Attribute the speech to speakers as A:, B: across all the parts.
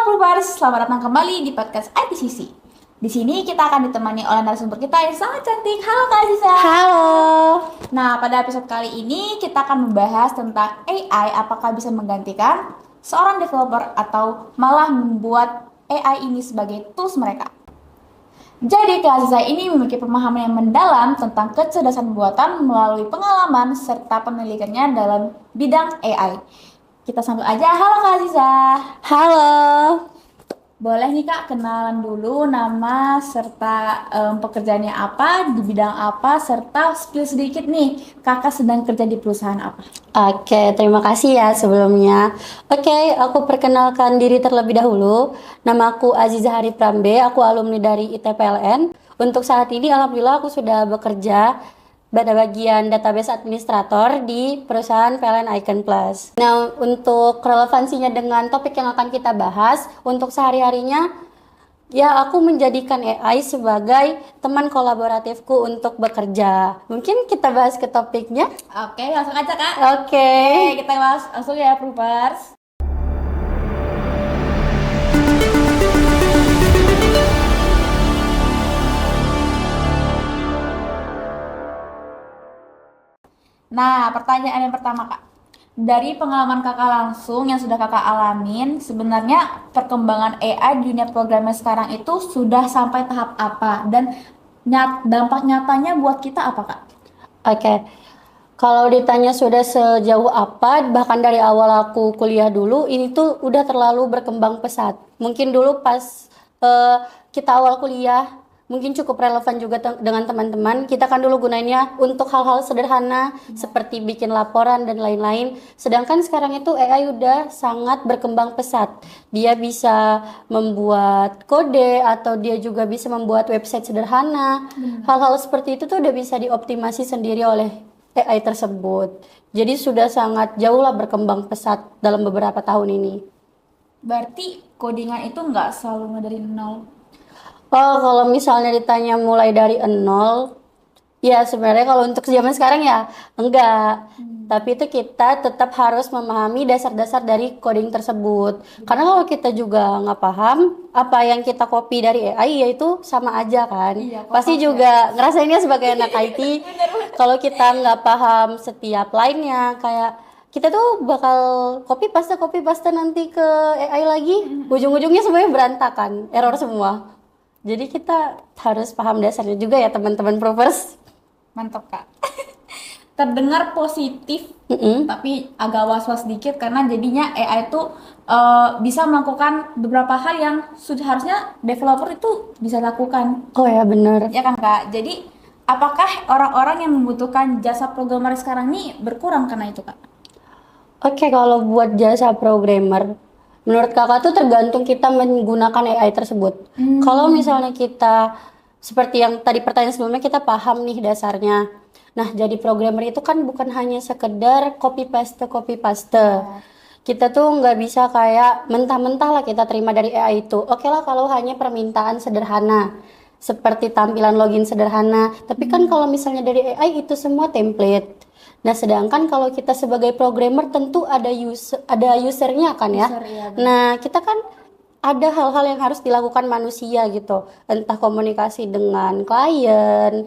A: Provers, selamat datang kembali di podcast ITCC. Di sini kita akan ditemani oleh narasumber kita yang sangat cantik. Halo Kak Aziza.
B: Halo.
A: Nah, pada episode kali ini kita akan membahas tentang AI apakah bisa menggantikan seorang developer atau malah membuat AI ini sebagai tools mereka. Jadi Kak Aziza ini memiliki pemahaman yang mendalam tentang kecerdasan buatan melalui pengalaman serta penelitiannya dalam bidang AI. Kita sambut aja. Halo Kak Aziza.
B: Halo.
A: Boleh nih Kak, kenalan dulu nama serta pekerjaannya apa, di bidang apa, serta spill sedikit nih, Kakak sedang kerja di perusahaan apa?
B: Oke, terima kasih ya sebelumnya. Oke, aku perkenalkan diri terlebih dahulu. Namaku Aziza Hari Prambe, aku alumni dari ITPLN. Untuk saat ini alhamdulillah aku sudah bekerja pada bagian database administrator di perusahaan PLN Icon Plus. Nah, untuk relevansinya dengan topik yang akan kita bahas, untuk sehari-harinya, ya aku menjadikan AI sebagai teman kolaboratifku untuk bekerja. Mungkin kita bahas ke topiknya?
A: Oke, langsung aja Kak.
B: Oke.
A: Kita langsung ya, Provers. Nah, pertanyaan yang pertama Kak. Dari pengalaman Kakak langsung yang sudah Kakak alamin, sebenarnya perkembangan AI di dunia programmer sekarang itu sudah sampai tahap apa? Dan dampak nyatanya buat kita apa Kak?
B: Oke. Kalau ditanya sudah sejauh apa, bahkan dari awal aku kuliah dulu, ini tuh udah terlalu berkembang pesat. Mungkin dulu pas kita awal kuliah, mungkin cukup relevan juga dengan teman-teman. Kita kan dulu gunainnya untuk hal-hal sederhana seperti bikin laporan dan lain-lain. Sedangkan sekarang itu AI udah sangat berkembang pesat. Dia bisa membuat kode atau dia juga bisa membuat website sederhana. Hal-hal seperti itu tuh udah bisa dioptimasi sendiri oleh AI tersebut. Jadi sudah sangat jauh lah berkembang pesat dalam beberapa tahun ini.
A: Berarti codingan itu nggak selalu dari nol.
B: Oh, kalau misalnya ditanya mulai dari nol, ya sebenarnya kalau untuk zaman sekarang ya enggak. Tapi itu kita tetap harus memahami dasar-dasar dari coding tersebut. Karena kalau kita juga nggak paham, apa yang kita copy dari AI ya itu sama aja kan.
A: Iya,
B: Pasti
A: ya.
B: juga ngerasainnya sebagai anak IT. Kalau kita nggak paham setiap lainnya, kayak kita tuh bakal copy paste nanti ke AI lagi. Ujung-ujungnya semuanya berantakan, error semua. Jadi kita harus paham dasarnya juga ya teman-teman Provers.
A: Mantap Kak. Terdengar positif, tapi agak was-was sedikit karena jadinya AI itu bisa melakukan beberapa hal yang sudah harusnya developer itu bisa lakukan.
B: Oh ya benar.
A: Ya kan Kak? Jadi apakah orang-orang yang membutuhkan jasa programmer sekarang ini berkurang karena itu Kak?
B: Oke, kalau buat jasa programmer, menurut kakak tuh tergantung kita menggunakan AI tersebut. Kalau misalnya kita, seperti yang tadi pertanyaan sebelumnya, kita paham nih dasarnya. Nah, jadi programmer itu kan bukan hanya sekedar copy paste. Kita tuh nggak bisa kayak mentah-mentah lah kita terima dari AI itu. Oke lah kalau hanya permintaan sederhana, seperti tampilan login sederhana. Tapi kan kalau misalnya dari AI itu semua template. Nah, sedangkan kalau kita sebagai programmer tentu ada usernya kan ya. Nah, kita kan ada hal-hal yang harus dilakukan manusia gitu. Entah komunikasi dengan klien.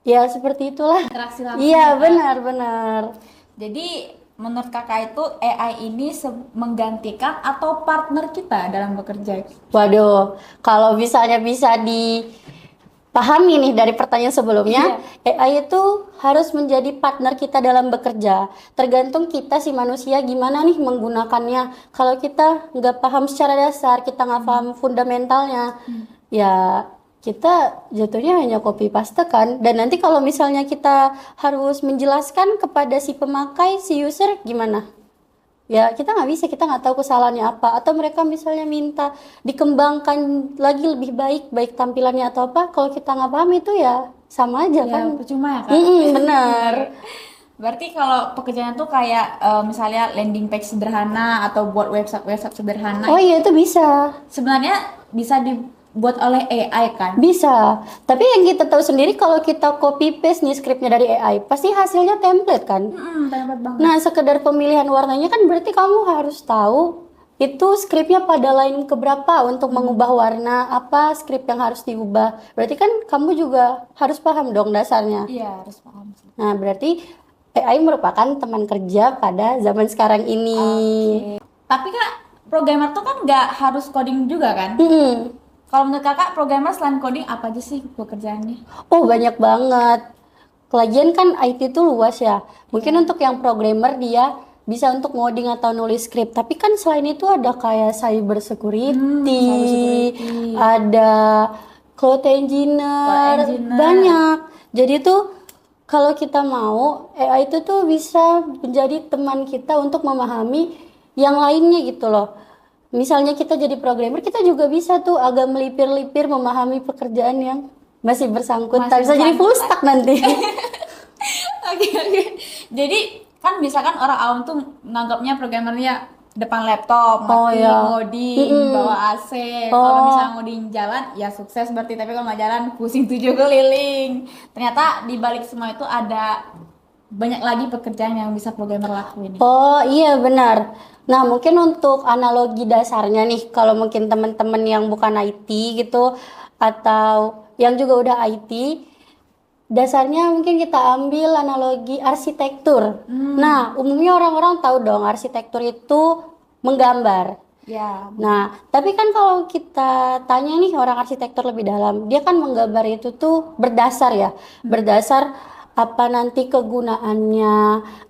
B: Ya, seperti itulah.
A: Interaksi langsung.
B: Iya, benar.
A: Jadi menurut kakak itu AI ini menggantikan atau partner kita dalam bekerja?
B: Waduh, kalau misalnya bisa dipahami nih dari pertanyaan sebelumnya, AI itu harus menjadi partner kita dalam bekerja. Tergantung kita si manusia gimana nih menggunakannya. Kalau kita nggak paham secara dasar, kita nggak paham fundamentalnya, ya kita jatuhnya hanya copy paste kan. Dan nanti kalau misalnya kita harus menjelaskan kepada si pemakai, si user gimana? Ya kita nggak bisa, kita nggak tahu kesalahannya apa. Atau mereka misalnya minta dikembangkan lagi lebih baik tampilannya atau apa. Kalau kita nggak paham itu ya sama aja kan.
A: Percuma ya Kak?
B: Benar.
A: Berarti kalau pekerjaan tuh kayak misalnya landing page sederhana atau buat website sederhana.
B: Oh iya itu bisa.
A: Sebenarnya bisa dibuat oleh AI kan?
B: Bisa. Tapi yang kita tahu sendiri kalau kita copy paste nih skripnya dari AI, pasti hasilnya template kan?
A: Template banget.
B: Nah, sekedar pemilihan warnanya kan berarti kamu harus tahu itu skripnya pada line keberapa untuk mengubah warna, apa skrip yang harus diubah. Berarti kan kamu juga harus paham dong dasarnya.
A: Iya, harus paham sih.
B: Nah, berarti AI merupakan teman kerja pada zaman sekarang ini.
A: Tapi Kak, programmer tuh kan nggak harus coding juga kan?
B: Mm-mm.
A: Kalau menurut Kakak, programmer selain coding apa aja sih pekerjaannya?
B: Oh, banyak banget. Lagian kan IT itu luas ya. Mungkin untuk yang programmer dia bisa untuk ngoding atau nulis skrip. Tapi kan selain itu ada kayak cyber security, ada cloud engineer, banyak. Jadi tuh kalau kita mau, AI itu tuh bisa menjadi teman kita untuk memahami yang lainnya gitu loh. Misalnya kita jadi programmer, kita juga bisa tuh agak melipir-lipir memahami pekerjaan yang masih bersangkutan. Bisa jadi full stack nanti.
A: Oke. Jadi kan misalkan orang awam tuh nganggapnya programmernya depan laptop, ngoding, bawa AC. Kalau misalnya ngoding jalan, ya sukses berarti. Tapi kalau nggak jalan, pusing 7 keliling. Ternyata di balik semua itu ada banyak lagi pekerjaan yang bisa programmer lakuin.
B: Oh iya benar. Nah mungkin untuk analogi dasarnya nih, kalau mungkin teman-teman yang bukan IT gitu atau yang juga udah IT, dasarnya mungkin kita ambil analogi arsitektur. Nah, umumnya orang-orang tahu dong arsitektur itu menggambar.
A: Ya.
B: Nah, tapi kan kalau kita tanya nih orang arsitektur lebih dalam, dia kan menggambar itu tuh berdasar ya, berdasar apa nanti kegunaannya,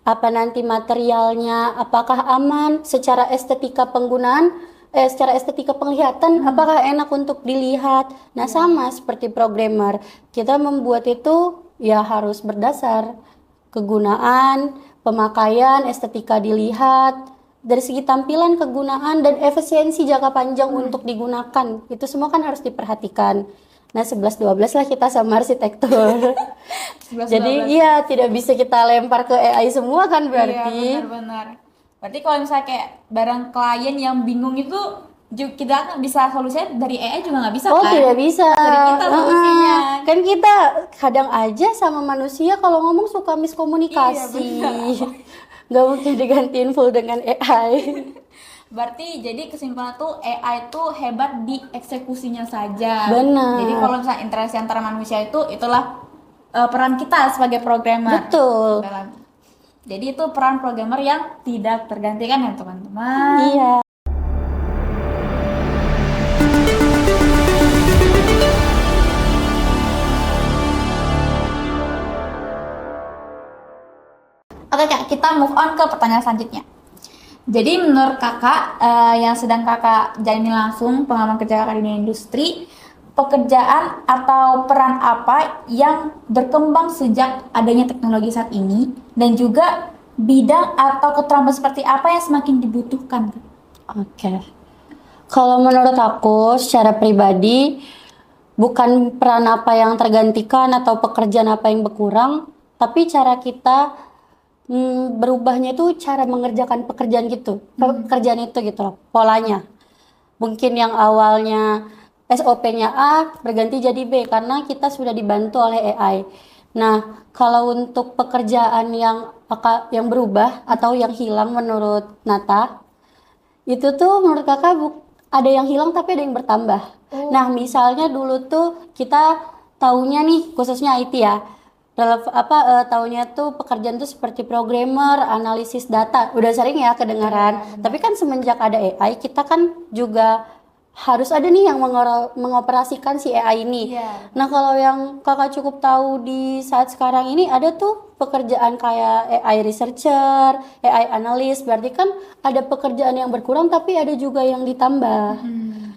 B: apa nanti materialnya, apakah aman secara estetika penggunaan, secara estetika penglihatan, apakah enak untuk dilihat. Nah, sama seperti programmer, kita membuat itu ya harus berdasar kegunaan, pemakaian, estetika dilihat, dari segi tampilan, kegunaan, dan efisiensi jangka panjang untuk digunakan. Itu semua kan harus diperhatikan. Nah, 11-12 lah kita sama arsitektur.
A: 11-12.
B: Jadi iya, tidak bisa kita lempar ke AI semua kan berarti.
A: Iya, benar-benar. Berarti kalau misalnya kayak barang klien yang bingung itu kita bisa solusinya dari AI juga nggak bisa
B: Oh,
A: kan?
B: tidak bisa.
A: Dari kita solusinya.
B: Kan kita kadang aja sama manusia kalau ngomong suka miskomunikasi.
A: Iya,
B: Nggak mungkin digantiin full dengan AI.
A: Berarti jadi kesimpulan tuh AI tuh hebat di eksekusinya saja.
B: Benar.
A: Jadi kalau misalnya interaksi antara manusia itulah peran kita sebagai programmer.
B: Betul.
A: Jadi itu peran programmer yang tidak tergantikan ya teman-teman.
B: Iya.
A: Oke Kak, kita move on ke pertanyaan selanjutnya. Jadi menurut kakak yang sedang kakak jalani langsung pengalaman kerja kakak di dunia industri, pekerjaan atau peran apa yang berkembang sejak adanya teknologi saat ini, dan juga bidang atau keterampilan seperti apa yang semakin dibutuhkan?
B: Oke. Kalau menurut aku secara pribadi, bukan peran apa yang tergantikan atau pekerjaan apa yang berkurang, tapi cara kita berubahnya itu cara mengerjakan pekerjaan gitu, pekerjaan itu gitu loh, polanya. Mungkin yang awalnya SOP-nya A berganti jadi B karena kita sudah dibantu oleh AI. Nah, kalau untuk pekerjaan yang berubah atau yang hilang menurut Nata, itu tuh menurut kakak ada yang hilang tapi ada yang bertambah. Nah, misalnya dulu tuh kita taunya nih khususnya IT ya, taunya tuh pekerjaan tuh seperti programmer, analisis data, udah sering ya kedengaran. Tapi kan semenjak ada AI, kita kan juga harus ada nih yang mengoperasikan si AI ini. Nah, kalau yang kakak cukup tahu di saat sekarang ini ada tuh pekerjaan kayak AI researcher, AI analis, berarti kan ada pekerjaan yang berkurang tapi ada juga yang ditambah.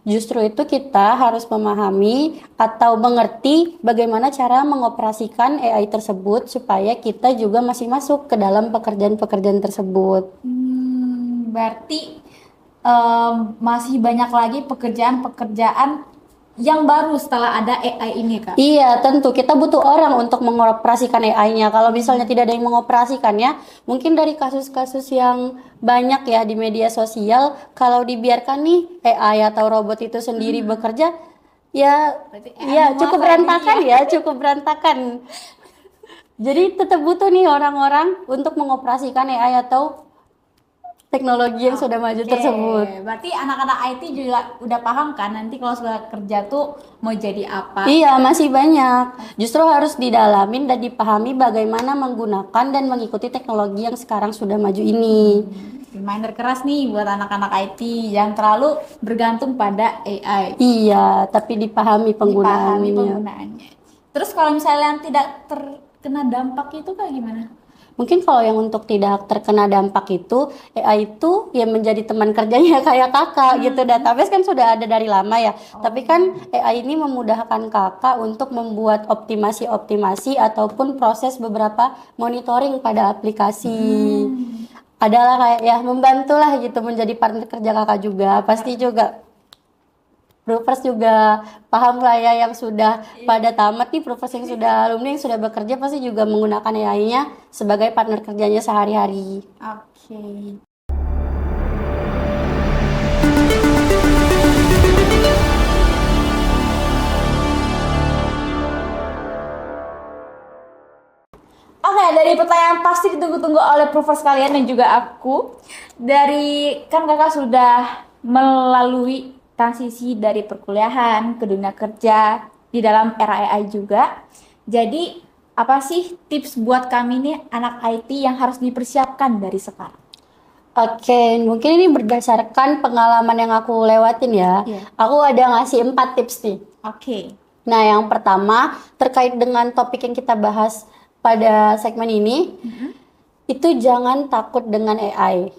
B: Justru itu kita harus memahami atau mengerti bagaimana cara mengoperasikan AI tersebut supaya kita juga masih masuk ke dalam pekerjaan-pekerjaan tersebut.
A: Berarti masih banyak lagi pekerjaan-pekerjaan yang baru setelah ada AI ini, Kak?
B: Iya, tentu kita butuh orang untuk mengoperasikan AI-nya. Kalau misalnya tidak ada yang mengoperasikannya, mungkin dari kasus-kasus yang banyak ya di media sosial, kalau dibiarkan nih AI atau robot itu sendiri bekerja, ya cukup berantakan ya, cukup berantakan. Jadi tetap butuh nih orang-orang untuk mengoperasikan AI atau teknologi yang sudah maju
A: Oke,
B: tersebut.
A: berarti anak-anak IT juga udah paham kan nanti kalau sudah kerja tuh mau jadi apa?
B: Iya, masih banyak. Justru harus didalamin dan dipahami bagaimana menggunakan dan mengikuti teknologi yang sekarang sudah maju ini.
A: Reminder keras nih buat anak-anak IT, jangan terlalu bergantung pada AI.
B: Iya, tapi dipahami
A: Dipahami
B: penggunaannya.
A: penggunaannya. Terus kalau misalnya yang tidak terkena dampak itu kayak gimana?
B: Mungkin kalau yang untuk tidak terkena dampak itu, AI itu ya menjadi teman kerjanya kayak kakak gitu. Database kan sudah ada dari lama ya. Tapi kan AI ini memudahkan kakak untuk membuat optimasi-optimasi ataupun proses beberapa monitoring pada aplikasi. Adalah kayak ya membantulah gitu menjadi partner kerja kakak juga. Pasti juga Proofers juga paham lah ya yang sudah pada tamat nih, Proofers yang sudah alumni yang sudah bekerja pasti juga menggunakan AI-nya sebagai partner kerjanya sehari-hari.
A: Oke. Oke, dari pertanyaan pasti ditunggu-tunggu oleh proofers kalian dan juga aku. Dari kan kakak sudah melalui transisi dari perkuliahan ke dunia kerja di dalam era AI juga. Jadi, apa sih tips buat kami nih anak IT yang harus dipersiapkan dari sekarang?
B: Oke, mungkin ini berdasarkan pengalaman yang aku lewatin ya.
A: Iya.
B: Aku ada ngasih 4 tips nih.
A: Oke.
B: Nah, yang pertama terkait dengan topik yang kita bahas pada segmen ini, itu jangan takut dengan AI.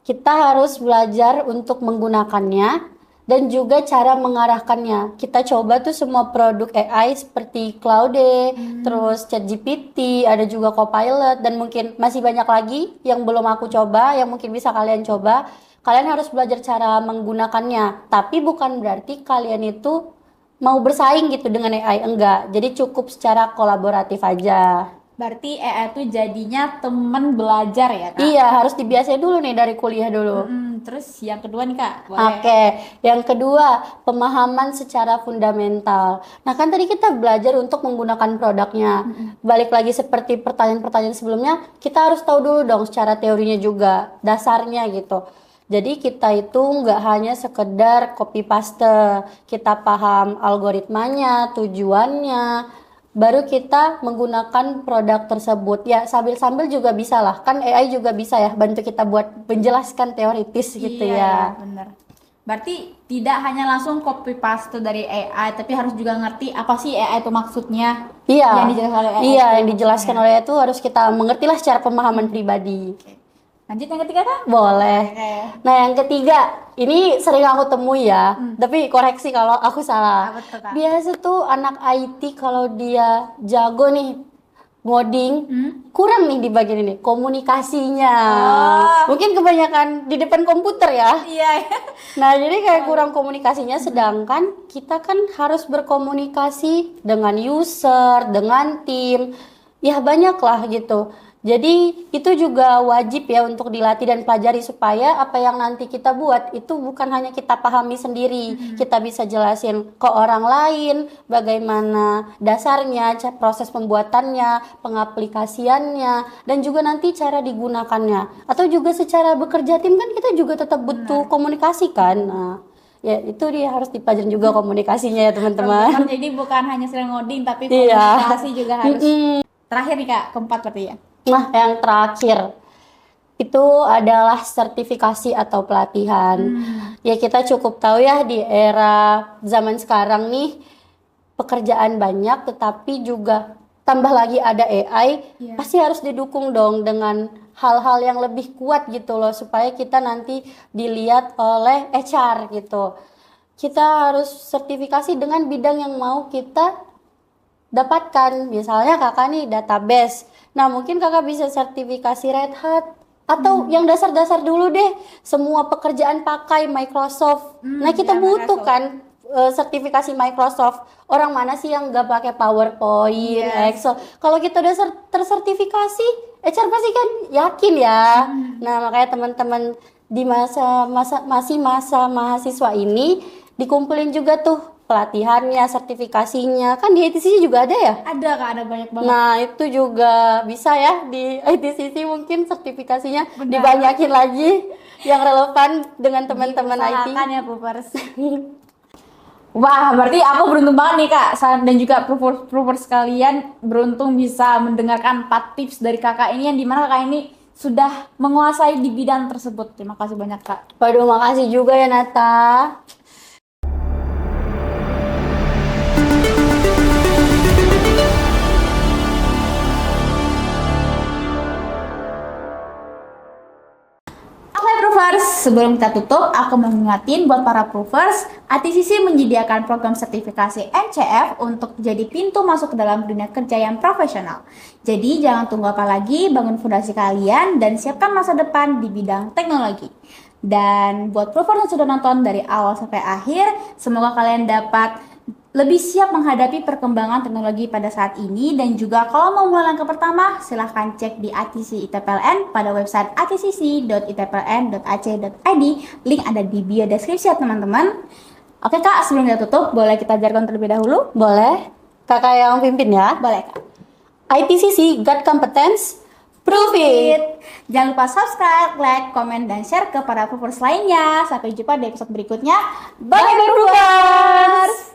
B: Kita harus belajar untuk menggunakannya dan juga cara mengarahkannya. Kita coba tuh semua produk AI seperti Claude, terus ChatGPT, ada juga Copilot, dan mungkin masih banyak lagi yang belum aku coba, yang mungkin bisa kalian coba. Kalian harus belajar cara menggunakannya, tapi bukan berarti kalian itu mau bersaing gitu dengan AI, enggak. Jadi cukup secara kolaboratif aja.
A: Berarti AI itu jadinya teman belajar ya, Kak?
B: Iya, harus dibiasain dulu nih dari kuliah dulu.
A: Terus yang kedua nih, Kak, boleh?
B: Oke, yang kedua, pemahaman secara fundamental. Nah, kan tadi kita belajar untuk menggunakan produknya. Balik lagi seperti pertanyaan-pertanyaan sebelumnya, kita harus tahu dulu dong secara teorinya juga, dasarnya gitu. Jadi kita itu nggak hanya sekedar copy paste, kita paham algoritmanya, tujuannya, baru kita menggunakan produk tersebut. Ya, sambil-sambil juga bisa lah, kan AI juga bisa ya bantu kita buat menjelaskan teoritis gitu
A: Iya,
B: ya.
A: bener. Berarti tidak hanya langsung copy paste dari AI, tapi harus juga ngerti apa sih AI itu maksudnya.
B: Iya,
A: Yang dijelaskan oleh AI
B: iya
A: itu
B: yang dijelaskan oleh itu harus kita mengertilah secara pemahaman pribadi.
A: Oke. Lanjut yang ketiga, Kak?
B: Boleh.
A: Oke.
B: Nah, yang ketiga, ini sering aku temui ya, tapi koreksi kalau aku salah.
A: Apa tuh, Kak?
B: Biasa tuh anak IT kalau dia jago nih ngoding, kurang nih di bagian ini, komunikasinya. Mungkin kebanyakan di depan komputer ya.
A: Iya.
B: Nah, jadi kayak kurang komunikasinya, sedangkan kita kan harus berkomunikasi dengan user, dengan tim, ya banyak lah gitu. Jadi itu juga wajib ya untuk dilatih dan pelajari supaya apa yang nanti kita buat itu bukan hanya kita pahami sendiri, kita bisa jelasin ke orang lain bagaimana dasarnya, proses pembuatannya, pengaplikasiannya, dan juga nanti cara digunakannya. Atau juga secara bekerja tim kan kita juga tetap butuh komunikasi kan. Nah, ya itu dia harus dipelajari juga komunikasinya ya teman-teman.
A: Jadi bukan hanya sering ngoding, tapi
B: Iya.
A: komunikasi juga harus. Terakhir nih, Kak, keempat berarti ya.
B: Nah, yang terakhir itu adalah sertifikasi atau pelatihan. Ya kita cukup tahu ya di era zaman sekarang nih pekerjaan banyak, tetapi juga tambah lagi ada AI, pasti harus didukung dong dengan hal-hal yang lebih kuat gitu loh supaya kita nanti dilihat oleh HR gitu. Kita harus sertifikasi dengan bidang yang mau kita dapatkan. Misalnya kakak nih database. Nah, mungkin kakak bisa sertifikasi Red Hat atau yang dasar-dasar dulu deh, semua pekerjaan pakai Microsoft. Nah, kita
A: ya,
B: butuh
A: Microsoft.
B: kan sertifikasi Microsoft. Orang mana sih yang nggak pakai PowerPoint, Excel? Kalau kita udah tersertifikasi, HR pasti kan yakin ya. Nah, makanya teman-teman di masa mahasiswa ini dikumpulin juga tuh pelatihannya, sertifikasinya. Kan di ITCC juga ada ya?
A: Ada Kak, ada banyak banget.
B: Nah, itu juga bisa ya di ITCC, mungkin sertifikasinya
A: Benar.
B: dibanyakin lagi yang relevan dengan teman-teman IT.
A: Diusahakan ya Proofers. Wah, berarti aku beruntung banget nih Kak, dan juga Proofers sekalian beruntung bisa mendengarkan 4 tips dari Kakak ini, yang dimana Kakak ini sudah menguasai di bidang tersebut. Terima kasih banyak Kak.
B: Waduh, makasih juga ya Nata.
A: Oke Proofers, sebelum kita tutup, aku mau ngingetin buat para Proofers, ITCC menyediakan program sertifikasi NCF untuk jadi pintu masuk ke dalam dunia kerja yang profesional. Jadi jangan tunggu apa lagi, bangun fondasi kalian dan siapkan masa depan di bidang teknologi. Dan buat Proofers yang sudah nonton dari awal sampai akhir, semoga kalian dapat lebih siap menghadapi perkembangan teknologi pada saat ini. Dan juga kalau mau mulai langkah pertama, silahkan cek di ITC ITPLN pada website itcc.itpln.ac.id. Link ada di bio deskripsi ya teman-teman. Oke Kak, sebelum kita tutup, boleh kita jargon terlebih dahulu?
B: Boleh? Kakak yang pimpin ya.
A: Boleh Kak.
B: ITCC got competence, prove it.
A: Jangan lupa subscribe, like, komen, dan share ke para Proofers lainnya. Sampai jumpa di episode berikutnya. Bye, Proofers!